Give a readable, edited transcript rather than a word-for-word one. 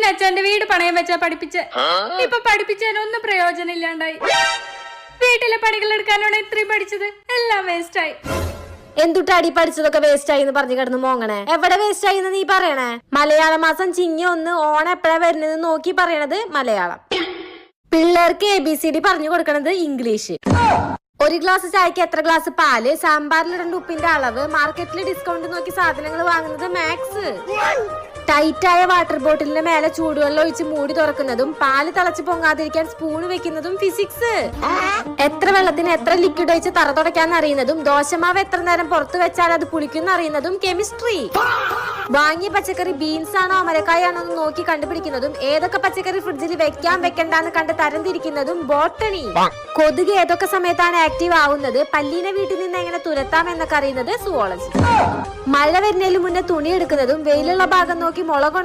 പിന്നെ അച്ഛന്റെ വീട് പണയം വെച്ചാ പഠിപ്പിച്ച. ഇപ്പൊ പഠിപ്പിച്ചതിനൊന്നും പ്രയോജനം ഇല്ലാണ്ടായി. വീട്ടിലെ പണികൾ എടുക്കാനാണ് ഇത്രയും പഠിച്ചത്, എല്ലാം വേസ്റ്റ് ആയി. എന്തുട്ടാടി പഠിച്ചതൊക്കെ വേസ്റ്റ് ആയി എന്ന് പറഞ്ഞു കിടന്ന് മോങ്ങണേ? എവിടെ വേസ്റ്റ് ആയി എന്ന് നീ പറയണേ? മലയാള മാസം ചിങ്ങ 1 ഓണം എപ്പോഴാ വരുന്നത് നോക്കി പറയണത് മലയാളം. പിള്ളേർക്ക് ABCD പറഞ്ഞു കൊടുക്കണത് ഇംഗ്ലീഷ്. ഒരു ഗ്ലാസ് ചായക്ക് എത്ര ഗ്ലാസ് പാല്, സാമ്പാറിൽ 2 ഉപ്പിന്റെ അളവ്, മാർക്കറ്റിൽ ഡിസ്കൗണ്ട് നോക്കി സാധനങ്ങൾ വാങ്ങുന്നത് മാത്സ്. ടൈറ്റായ വാട്ടർ ബോട്ടിലിന്റെ മേലെ ചൂടുവെള്ളം ഒഴിച്ച് മൂടി തുറക്കുന്നതും പാല് തിളച്ച് പൊങ്ങാതിരിക്കാൻ സ്പൂൺ വെക്കുന്നതും ഫിസിക്സ്. എത്ര വെള്ളത്തിന് എത്ര ലിക്വിഡ് ഒഴിച്ച് തറ തുടയ്ക്കാന്ന് അറിയുന്നതും ദോശമാവ് എത്ര നേരം പുറത്തു വെച്ചാൽ അത് പുളിക്കുന്ന അറിയുന്നതും കെമിസ്ട്രി. വാങ്ങിയ പച്ചക്കറി ബീൻസ് ആണോ അമരക്കായാണോ എന്ന് നോക്കി കണ്ടുപിടിക്കുന്നതും ഏതൊക്കെ പച്ചക്കറി ഫ്രിഡ്ജിൽ വെക്കാൻ വെക്കണ്ടെന്ന് കണ്ട് തരംതിരിക്കുന്നതും ബോട്ടണി. കൊതുക് ഏതൊക്കെ സമയത്താണ് ആക്റ്റീവ് ആവുന്നത്, പല്ലീനെ വീട്ടിൽ നിന്ന് എങ്ങനെ തുരത്താം എന്നൊക്കെ അറിയുന്നത് സുവോളജി. മഴ വരുന്നതിന് മുന്നേ തുണി എടുക്കുന്നതും വെയിലുള്ള ഭാഗം നോക്കി മുളക്